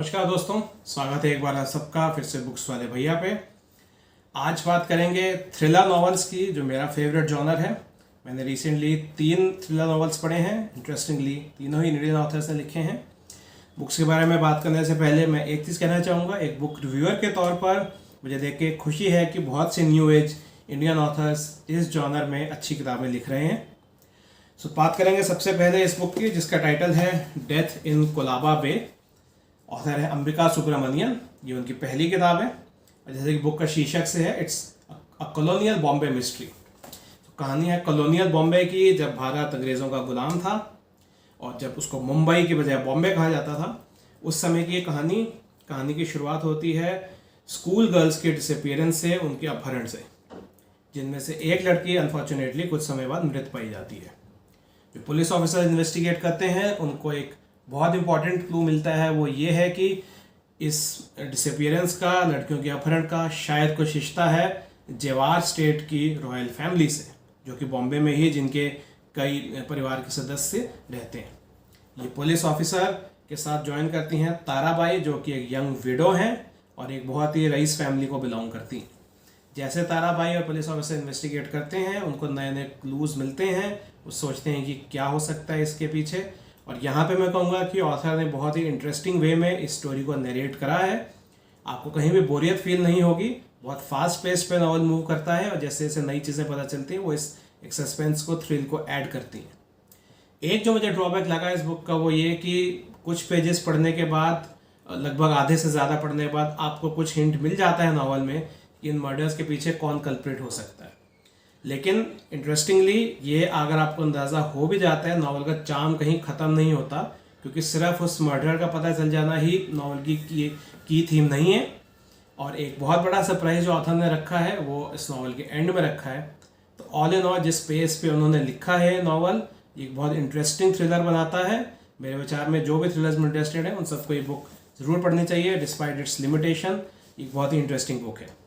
नमस्कार दोस्तों, स्वागत है एक बार आप सबका फिर से बुक्स वाले भैया पे। आज बात करेंगे थ्रिलर नॉवेल्स की, जो मेरा फेवरेट जॉनर है। मैंने रिसेंटली 3 थ्रिलर नॉवेल्स पढ़े हैं। इंटरेस्टिंगली तीनों ही इंडियन ऑथर्स ने लिखे हैं। बुक्स के बारे में बात करने से पहले मैं एक चीज़ कहना चाहूँगा। एक बुक रिव्यूअर के तौर पर मुझे देख के खुशी है कि बहुत से न्यू एज इंडियन ऑथर्स इस जॉनर में अच्छी किताबें लिख रहे हैं। बात करेंगे सबसे पहले इस बुक की, जिसका टाइटल है death in Colaba bay. Author है अंबिका सुब्रमण्यन। ये उनकी पहली किताब है और जैसे कि बुक का शीर्षक से है, it's a colonial Bombay mystery. कहानी है कॉलोनियल बॉम्बे की, जब भारत अंग्रेज़ों का गुलाम था और जब उसको मुंबई की बजाय बॉम्बे कहा जाता था, उस समय की ये कहानी की शुरुआत होती है स्कूल गर्ल्स के डिसअपीयरेंस से, उनके अपहरण से, जिनमें से एक लड़की अनफॉर्चुनेटली कुछ समय बाद मृत पाई जाती है। जो पुलिस ऑफिसर इन्वेस्टिगेट करते हैं उनको एक बहुत इंपॉर्टेंट क्लू मिलता है। वो ये है कि इस डिसअपीयरेंस का, लड़कियों के अपहरण का शायद कुछ रिश्ता है जेवार स्टेट की रॉयल फैमिली से, जो कि बॉम्बे में ही जिनके कई परिवार के सदस्य रहते हैं। ये पुलिस ऑफिसर के साथ ज्वाइन करती हैं ताराबाई, जो कि एक यंग विडो हैं और एक बहुत ही रईस फैमिली को बिलोंग करती हैं। जैसे ताराबाई और पुलिस ऑफिसर इन्वेस्टिगेट करते हैं, उनको नए नए क्लूज मिलते हैं। वो सोचते हैं कि क्या हो सकता है इसके पीछे। और यहाँ पे मैं कहूँगा कि ऑथर ने बहुत ही इंटरेस्टिंग वे में इस स्टोरी को नरेट करा है। आपको कहीं भी बोरियत फील नहीं होगी। बहुत फास्ट पेस पे नॉवल मूव करता है और जैसे जैसे नई चीज़ें पता चलती हैं वो इस एक सस्पेंस को, थ्रिल को ऐड करती हैं। एक जो मुझे ड्रॉबैक लगा इस बुक का, वो ये कि कुछ पेजेस पढ़ने के बाद, लगभग आधे से ज़्यादा पढ़ने के बाद, आपको कुछ हिंट मिल जाता है नॉवल में कि इन मर्डर्स के पीछे कौन कल्प्रिट हो सकता है। लेकिन इंटरेस्टिंगली ये अगर आपको अंदाज़ा हो भी जाता है, नॉवल का चार्म कहीं ख़त्म नहीं होता, क्योंकि सिर्फ उस मर्डर का पता चल जाना ही नॉवल की थीम नहीं है। और एक बहुत बड़ा सरप्राइज जो ऑथर ने रखा है वो इस नॉवल के एंड में रखा है। तो ऑल इन ऑल जिस पेस पे उन्होंने लिखा है नॉवल, एक बहुत इंटरेस्टिंग थ्रिलर बनाता है। मेरे विचार में जो भी थ्रिलर्स में इंटरेस्टेड है उन सबको ये बुक ज़रूर पढ़नी चाहिए, डिस्पाइट इट्स लिमिटेशन। एक बहुत ही इंटरेस्टिंग बुक है।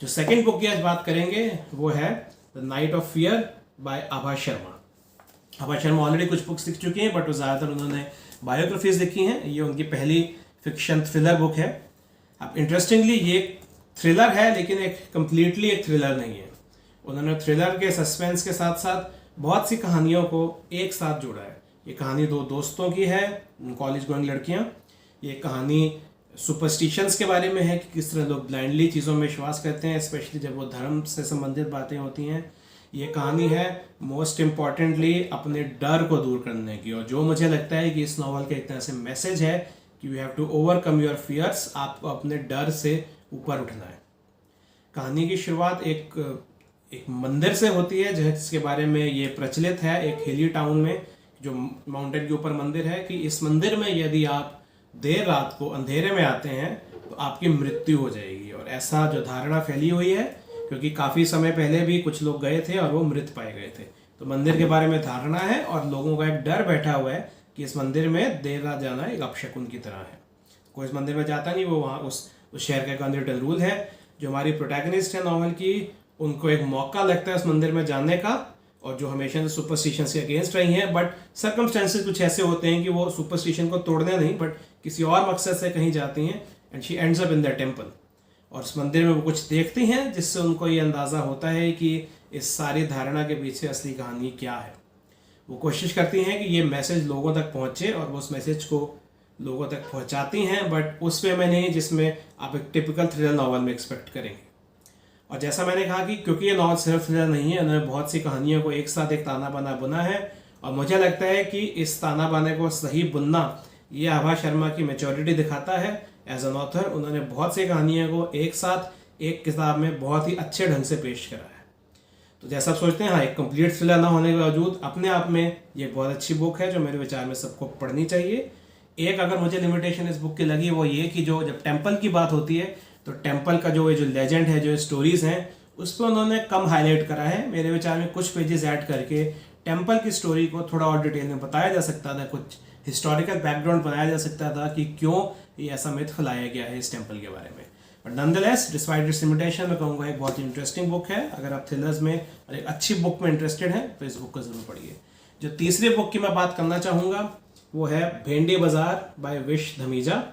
जो सेकंड बुक की आज बात करेंगे वो है the night of fear by Abha Sharma. Abha Sharma already कुछ बुक्स लिख चुकी हैं, बट वो ज़्यादातर उन्होंने बायोग्राफीज लिखी हैं। ये उनकी पहली फिक्शन थ्रिलर बुक है। अब इंटरेस्टिंगली ये थ्रिलर है, लेकिन एक कम्प्लीटली एक थ्रिलर नहीं है। उन्होंने थ्रिलर के सस्पेंस के साथ साथ बहुत सी कहानियों को एक साथ जोड़ा है। ये कहानी 2 दोस्तों की है, कॉलेज गोइंग लड़कियाँ। ये कहानी सुपरस्टिशंस के बारे में है कि किस तरह लोग ब्लाइंडली चीज़ों में विश्वास करते हैं, स्पेशली जब वो धर्म से संबंधित बातें होती हैं। ये कहानी है मोस्ट इम्पॉर्टेंटली अपने डर को दूर करने की, और जो मुझे लगता है कि इस नॉवल का एक तरह से मैसेज है कि you have to overcome your fears. आपको अपने डर से ऊपर उठना है। कहानी की शुरुआत एक मंदिर से होती है, जिसके बारे में ये प्रचलित है एक हिली टाउन में, जो माउंटेन के ऊपर मंदिर है, कि इस मंदिर में यदि आप देर रात को अंधेरे में आते हैं तो आपकी मृत्यु हो जाएगी। और ऐसा जो धारणा फैली हुई है, क्योंकि काफ़ी समय पहले भी कुछ लोग गए थे और वो मृत पाए गए थे। तो मंदिर के बारे में धारणा है और लोगों का एक डर बैठा हुआ है कि इस मंदिर में देर रात जाना एक अपशकुन की तरह है। कोई इस मंदिर में जाता नहीं, वो वहाँ उस शहर का एक अनरिटन रूल है। जो हमारी प्रोटैगनिस्ट है नॉवल की, उनको एक मौका लगता है उस मंदिर में जाने का, और जो हमेशा से सुपरस्टिशंस के अगेंस्ट रही हैं, बट सर्कमस्टेंसेस कुछ ऐसे होते हैं कि वो सुपरस्टिशन को तोड़ने नहीं, बट किसी और मकसद से कहीं जाती हैं, and she ends up in the temple. और उस मंदिर में वो कुछ देखती हैं जिससे उनको ये अंदाज़ा होता है कि इस सारी धारणा के पीछे असली कहानी क्या है। वो कोशिश करती हैं कि ये मैसेज लोगों तक पहुँचे, और वो उस मैसेज को लोगों तक पहुँचाती हैं, बट उस वे में नहीं जिसमें आप एक टिपिकल थ्रिलर नॉवल में एक्सपेक्ट करेंगे। और जैसा मैंने कहा कि क्योंकि ये नॉवल सिर्फ थ्रिलर नहीं है, उन्होंने बहुत सी कहानियों को एक साथ एक ताना बाना बुना है, और मुझे लगता है कि इस ताना बाने को सही बुनना ये आभा शर्मा की मैच्योरिटी दिखाता है एज एन ऑथर। उन्होंने बहुत सी कहानियों को एक साथ एक किताब में बहुत ही अच्छे ढंग से पेश करा है। तो जैसा आप सोचते हैं, हाँ, एक कंप्लीट थ्रिलर ना होने के बावजूद अपने आप में ये बहुत अच्छी बुक है, जो मेरे विचार में सबको पढ़नी चाहिए। एक अगर मुझे लिमिटेशन इस बुक की लगी वो ये कि जो जब टेम्पल की बात होती है, तो टेम्पल का जो लेजेंड है, जो स्टोरीज हैं, उस पर उन्होंने कम हाईलाइट करा है। मेरे विचार में कुछ पेजेस ऐड करके टेम्पल की स्टोरी को थोड़ा और डिटेल में बताया जा सकता था, कुछ हिस्टोरिकल बैकग्राउंड बनाया जा सकता था कि क्यों ये ऐसा मिथ फैलाया गया है इस टेम्पल के बारे में। But nonetheless, despite it's limitation, मैं कहूँगा एक बहुत ही इंटरेस्टिंग बुक है। अगर आप थ्रिलर्स में एक अच्छी बुक में इंटरेस्टेड हैं तो इस बुक को जरूर पढ़िए। जो तीसरी बुक की मैं बात करना चाहूँगा वो है भेंडी बाजार बाय विश धमीजा।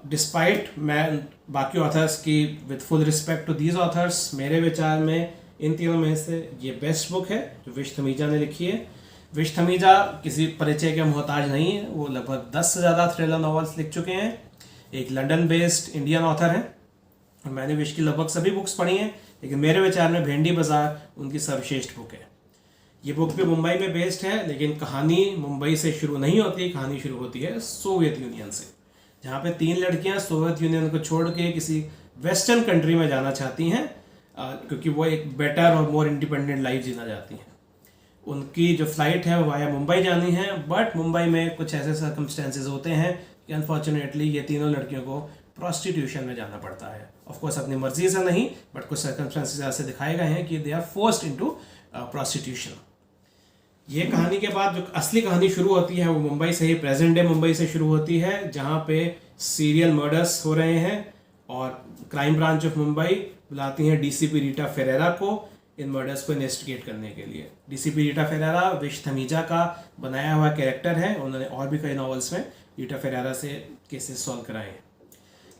डिस्पाइट मैं बाकी ऑथर्स की, with full respect to these authors, मेरे विचार में इन तीनों में से ये बेस्ट बुक है जो विश धमीजा ने लिखी है। विश धमीजा किसी परिचय के मोहताज नहीं है, वो लगभग 10 से ज़्यादा थ्रिलर नॉवेल्स लिख चुके हैं। एक लंदन बेस्ड इंडियन ऑथर हैं और मैंने विश की लगभग सभी बुक्स पढ़ी हैं, लेकिन मेरे विचार में भेंडी बाजार उनकी सर्वश्रेष्ठ बुक है। ये बुक भी मुंबई में बेस्ड है, लेकिन कहानी मुंबई से शुरू नहीं होती, कहानी शुरू होती है सोवियत यूनियन से, जहाँ पे 3 लड़कियाँ सोवियत यूनियन को छोड़ के किसी वेस्टर्न कंट्री में जाना चाहती हैं क्योंकि वो एक बेटर और मोर इंडिपेंडेंट लाइफ जीना चाहती हैं। उनकी जो फ्लाइट है वो वाया मुंबई जानी है, बट मुंबई में कुछ ऐसे सर्कमस्टेंसेस होते हैं कि अनफॉर्चुनेटली ये तीनों लड़कियों को प्रोस्टिट्यूशन में जाना पड़ता है। ऑफ कोर्स अपनी मर्जी से नहीं, बट कुछ सर्कमस्टेंसेस ऐसे दिखाए गए हैं कि they are forced into prostitution. ये कहानी के बाद जो असली कहानी शुरू होती है वो मुंबई से ही, प्रेजेंट डे मुंबई से शुरू होती है, जहाँ पे सीरियल मर्डर्स हो रहे हैं और क्राइम ब्रांच ऑफ मुंबई बुलाती हैं डीसीपी रीटा फेरेरा को इन मर्डर्स को इन्वेस्टिगेट करने के लिए। डीसीपी रीटा फेरेरा विश धमीजा का बनाया हुआ कैरेक्टर है, उन्होंने और भी कई नॉवेल्स में रीटा फेरेरा से केसेस सॉल्व कराए हैं।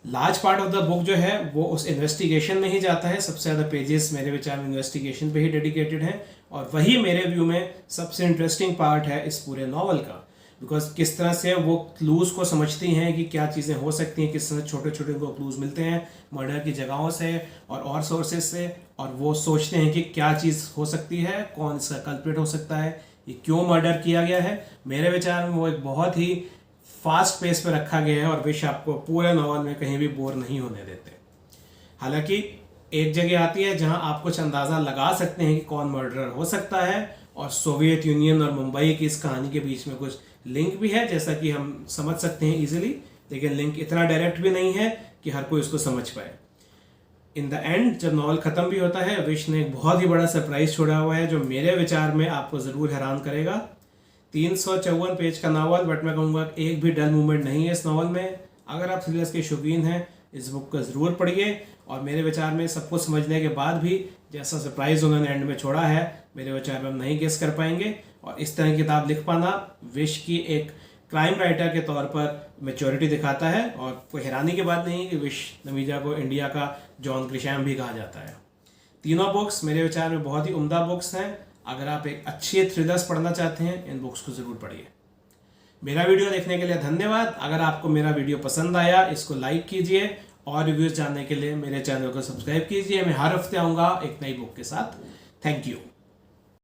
Large part of the book जो है वो उस इन्वेस्टिगेशन में ही जाता है, सबसे ज़्यादा पेजेस मेरे विचार में इन्वेस्टिगेशन पे ही डेडिकेटेड हैं, और वही मेरे व्यू में सबसे इंटरेस्टिंग पार्ट है इस पूरे नॉवल का, बिकॉज किस तरह से वो क्लूज़ को समझती हैं कि क्या चीज़ें हो सकती हैं, किस तरह छोटे छोटे उनको क्लूज़ मिलते हैं मर्डर की जगहों से और सोर्सेज से, और वो सोचते हैं कि क्या चीज़ हो सकती है, कौन इसका कल्प्रिट हो सकता है, ये क्यों मर्डर किया गया है। मेरे विचार में वो एक बहुत ही फास्ट पेस पे रखा गया है और विश आपको पूरे नॉवल में कहीं भी बोर नहीं होने देते। हालांकि एक जगह आती है जहां आप कुछ अंदाज़ा लगा सकते हैं कि कौन मर्डरर हो सकता है, और सोवियत यूनियन और मुंबई की इस कहानी के बीच में कुछ लिंक भी है, जैसा कि हम समझ सकते हैं इजीली, लेकिन लिंक इतना डायरेक्ट भी नहीं है कि हर कोई उसको समझ पाए। इन द एंड जब नॉवल ख़त्म भी होता है, विश ने एक बहुत ही बड़ा सरप्राइज छोड़ा हुआ है जो मेरे विचार में आपको ज़रूर हैरान करेगा। 354 पेज का नावल, बट मैं कहूँगा एक भी डल मूवमेंट नहीं है इस नावल में। अगर आप थ्रिलर्स के शौकीन हैं, इस बुक को ज़रूर पढ़िए, और मेरे विचार में सब कुछ समझने के बाद भी जैसा सरप्राइज उन्होंने एंड में छोड़ा है, मेरे विचार में हम नहीं गेस कर पाएंगे। और इस तरह की किताब लिख पाना विश की एक क्राइम राइटर के तौर पर मैच्योरिटी दिखाता है, और कोई हैरानी की बात नहीं कि विश धमीजा को इंडिया का जॉन ग्रिशैम भी कहा जाता है। तीनों बुक्स मेरे विचार में बहुत ही उम्दा बुक्स हैं। अगर आप एक अच्छे थ्रिलर्स पढ़ना चाहते हैं, इन बुक्स को ज़रूर पढ़िए। मेरा वीडियो देखने के लिए धन्यवाद। अगर आपको मेरा वीडियो पसंद आया, इसको लाइक कीजिए, और रिव्यूज़ जानने के लिए मेरे चैनल को सब्सक्राइब कीजिए। मैं हर हफ्ते आऊँगा एक नई बुक के साथ। Thank you.